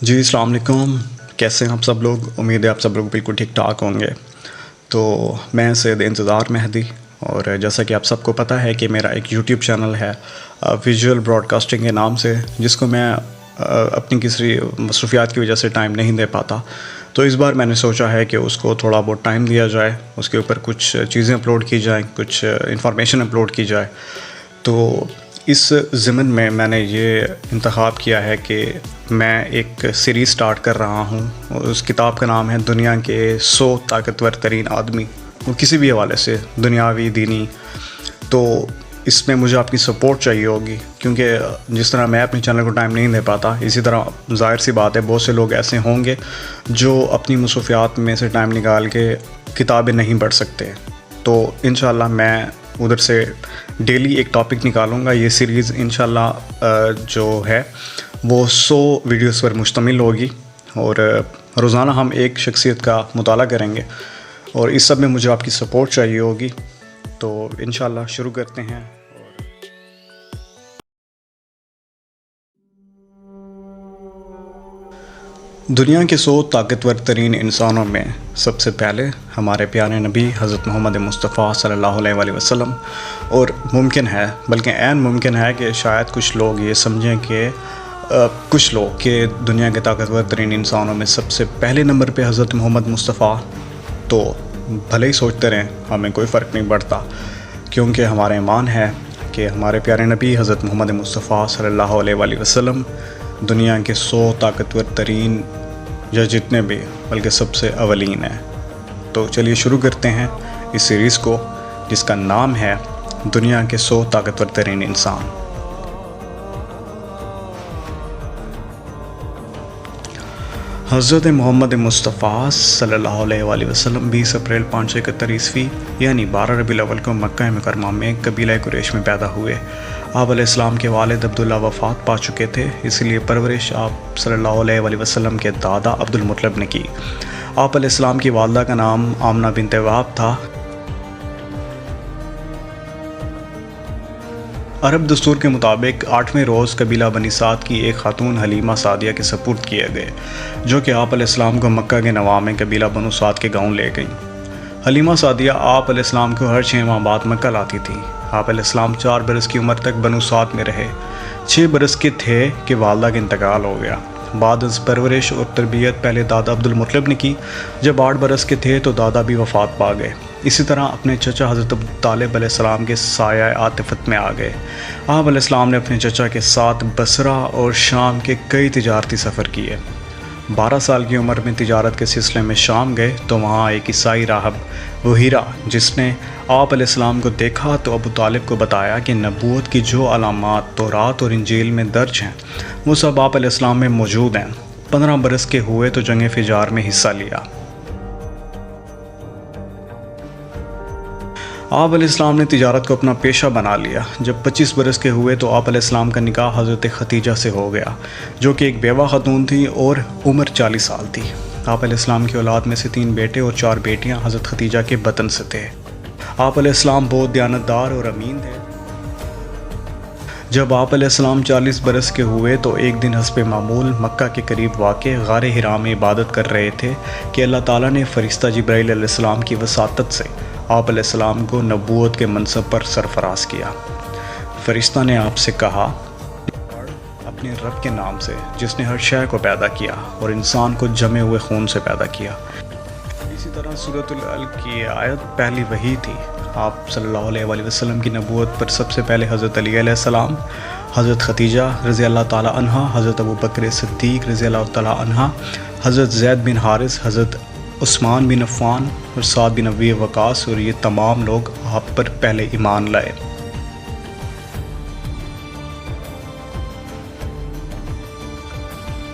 جی السلام علیکم، کیسے ہیں آپ سب لوگ؟ امید ہے آپ سب لوگ بالکل ٹھیک ٹھاک ہوں گے۔ تو میں سید انتظار مہدی، اور جیسا کہ آپ سب کو پتہ ہے کہ میرا ایک یوٹیوب چینل ہے ویژول براڈ کاسٹنگ کے نام سے، جس کو میں اپنی کسی مصروفیات کی وجہ سے ٹائم نہیں دے پاتا۔ تو اس بار میں نے سوچا ہے کہ اس کو تھوڑا بہت ٹائم دیا جائے، اس کے اوپر کچھ چیزیں اپلوڈ کی جائیں، کچھ انفارمیشن اپلوڈ کی جائے۔ تو اس ضمن میں نے یہ انتخاب کیا ہے کہ میں ایک سیریز سٹارٹ کر رہا ہوں۔ اس کتاب کا نام ہے دنیا کے 100 طاقتور ترین آدمی، وہ کسی بھی حوالے سے، دنیاوی، دینی۔ تو اس میں مجھے آپ کی سپورٹ چاہیے ہوگی، کیونکہ جس طرح میں اپنے چینل کو ٹائم نہیں دے پاتا، اسی طرح ظاہر سی بات ہے بہت سے لوگ ایسے ہوں گے جو اپنی مصروفیات میں سے ٹائم نکال کے کتابیں نہیں پڑھ سکتے۔ تو انشاءاللہ میں ادھر سے ڈیلی ایک ٹاپک نکالوں گا۔ یہ سیریز انشاءاللہ جو ہے وہ 100 ویڈیوز پر مشتمل ہوگی، اور روزانہ ہم ایک شخصیت کا مطالعہ کریں گے، اور اس سب میں مجھے آپ کی سپورٹ چاہیے ہوگی۔ تو انشاءاللہ شروع کرتے ہیں۔ دنیا کے 100 طاقتور ترین انسانوں میں سب سے پہلے ہمارے پیارے نبی حضرت محمد مصطفیٰ صلی اللہ علیہ وآلہ وسلم، اور ممکن ہے، بلکہ عین ممکن ہے کہ شاید کچھ لوگ یہ سمجھیں کہ دنیا کے طاقتور ترین انسانوں میں سب سے پہلے نمبر پہ حضرت محمد مصطفیٰ، تو بھلے ہی سوچتے رہیں، ہمیں کوئی فرق نہیں پڑتا، کیونکہ ہمارا ایمان ہے کہ ہمارے پیارے نبی حضرت محمد مصطفیٰ صلی اللہ علیہ وآلہ وسلم دنیا کے 100 طاقتور ترین، یا جتنے بھی، بلکہ سب سے اولین ہیں۔ تو چلیے شروع کرتے ہیں اس سیریز کو، جس کا نام ہے دنیا کے 100 طاقتور ترین انسان۔ حضرت محمد مصطفیٰ صلی اللہ علیہ وآلہ وسلم 20 اپریل 571 عیسوی یعنی 12 ربیع الاول کو مکہ مکرمہ میں قبیلہ قریش میں پیدا ہوئے۔ آپ علیہ السلام کے والد عبداللہ وفات پا چکے تھے، اس لیے پرورش آپ صلی اللہ علیہ وآلہ وسلم کے دادا عبدالمطلب نے کی۔ آپ علیہ السلام کی والدہ کا نام آمنہ بنت وہب تھا۔ عرب دستور کے مطابق 8ویں روز قبیلہ بنی سعد کی ایک خاتون حلیمہ سعدیہ کے سپرد کیے گئے، جو کہ آپ علیہ السلام کو مکہ کے نواح میں قبیلہ بنو سعد کے گاؤں لے گئیں۔ حلیمہ سعدیہ آپ علیہ السلام کو ہر 6 ماہ بعد مکہ لاتی تھی۔ آپ علیہ السلام 4 برس کی عمر تک بنو سعد میں رہے۔ 6 برس کے تھے کہ والدہ کا انتقال ہو گیا۔ بعد از پرورش اور تربیت پہلے دادا عبدالمطلب نے کی۔ جب 8 برس کے تھے تو دادا بھی وفات پا گئے۔ اسی طرح اپنے چچا حضرت ابو طالب علیہ السلام کے سایہ عاطفت میں آ گئے۔ آپ علیہ السلام نے اپنے چچا کے ساتھ بصرہ اور شام کے کئی تجارتی سفر کیے۔ 12 سال کی عمر میں تجارت کے سلسلے میں شام گئے تو وہاں ایک عیسائی راہب بحیرہ، جس نے آپ علیہ السلام کو دیکھا تو ابو طالب کو بتایا کہ نبوت کی جو علامات تورات اور انجیل میں درج ہیں وہ سب آپ علیہ السلام میں موجود ہیں۔ 15 برس کے ہوئے تو جنگ فجار میں حصہ لیا۔ آپ علیہ السلام نے تجارت کو اپنا پیشہ بنا لیا۔ جب 25 برس کے ہوئے تو آپ علیہ السلام کا نکاح حضرت ختیجہ سے ہو گیا، جو کہ ایک بیوہ خاتون تھی اور عمر 40 سال تھی۔ آپ علیہ السلام کی اولاد میں سے 3 بیٹے اور 4 بیٹیاں حضرت ختیجہ کے بطن سے تھے۔ آپ علیہ السلام بہت دیانتدار اور امین تھے۔ جب آپ علیہ السلام 40 برس کے ہوئے تو ایک دن حسب معمول مکہ کے قریب واقع غار حرا میں عبادت کر رہے تھے کہ اللہ تعالیٰ نے فرشتہ جبرائیل علیہ السلام کی وساطت سے آپ علیہ السلام کو نبوت کے منصب پر سرفراز کیا۔ فرشتہ نے آپ سے کہا، اپنے رب کے نام سے جس نے ہر شے کو پیدا کیا اور انسان کو جمے ہوئے خون سے پیدا کیا۔ اسی طرح سورۃ العلق کی آیت پہلی وحی تھی۔ آپ صلی اللہ علیہ وآلہ وسلم کی نبوت پر سب سے پہلے حضرت علی علیہ السلام، حضرت ختیجہ رضی اللہ تعالیٰ عنہا، حضرت ابوبکر صدیق رضی اللہ تعالیٰ عنہ، حضرت زید بن حارث، حضرت عثمان بن عفان اور سعد بن ابی وقاص، اور یہ تمام لوگ آپ پر پہلے ایمان لائے۔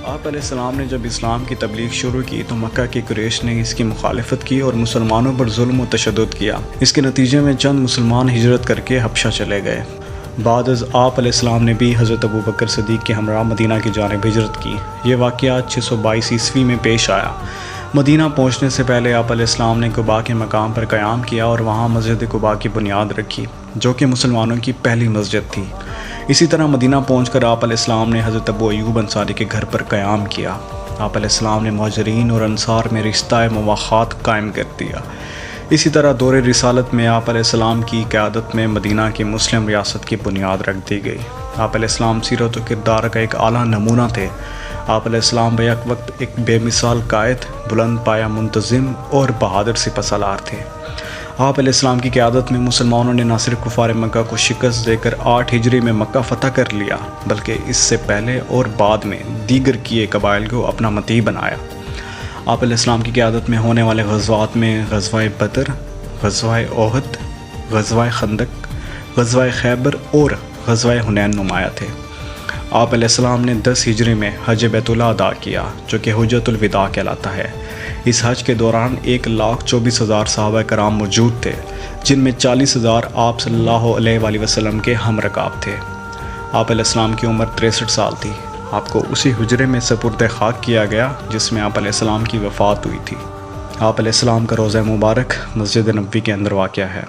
آپ علیہ السلام نے جب اسلام کی تبلیغ شروع کی تو مکہ کے قریش نے اس کی مخالفت کی اور مسلمانوں پر ظلم و تشدد کیا۔ اس کے نتیجے میں چند مسلمان ہجرت کر کے حبشہ چلے گئے۔ بعد از آپ علیہ السلام نے بھی حضرت ابوبکر صدیق کے ہمراہ مدینہ کی جانب ہجرت کی۔ یہ واقعہ 622 عیسوی میں پیش آیا۔ مدینہ پہنچنے سے پہلے آپ علیہ السلام نے قباء کے مقام پر قیام کیا اور وہاں مسجد قباء کی بنیاد رکھی، جو کہ مسلمانوں کی پہلی مسجد تھی۔ اسی طرح مدینہ پہنچ کر آپ علیہ السلام نے حضرت ابو ایوب انصاری کے گھر پر قیام کیا۔ آپ علیہ السلام نے مہاجرین اور انصار میں رشتہ مواخات قائم کر دیا۔ اسی طرح دور رسالت میں آپ علیہ السلام کی قیادت میں مدینہ کی مسلم ریاست کی بنیاد رکھ دی گئی۔ آپ علیہ السلام سیرت و کردار کا ایک اعلیٰ نمونہ تھے۔ آپ علیہ السلام بیک وقت ایک بے مثال قائد، بلند پایہ منتظم اور بہادر سپہ سالار تھے۔ آپ علیہ السلام کی قیادت میں مسلمانوں نے نہ صرف کفار مکہ کو شکست دے کر 8 ہجری میں مکہ فتح کر لیا، بلکہ اس سے پہلے اور بعد میں دیگر کیے قبائل کو اپنا مطیع بنایا۔ آپ علیہ السلام کی قیادت میں ہونے والے غزوات میں غزوہ بدر، غزوہ احد، غزوہ خندق، غزوہ خیبر اور غزوہ حنین نمایاں تھے۔ آپ علیہ السلام نے 10 ہجری میں حج بیت اللہ ادا کیا، جو کہ حجۃ الوداع کہلاتا ہے۔ اس حج کے دوران 1,24,000 صحابہ کرام موجود تھے، جن میں 40,000 آپ صلی اللہ علیہ وآلہ وسلم کے ہم رکاب تھے۔ آپ علیہ السلام کی عمر 63 سال تھی۔ آپ کو اسی حجرے میں سپرد خاک کیا گیا جس میں آپ علیہ السلام کی وفات ہوئی تھی۔ آپ علیہ السلام کا روضہ مبارک مسجد نبوی کے اندر واقع ہے۔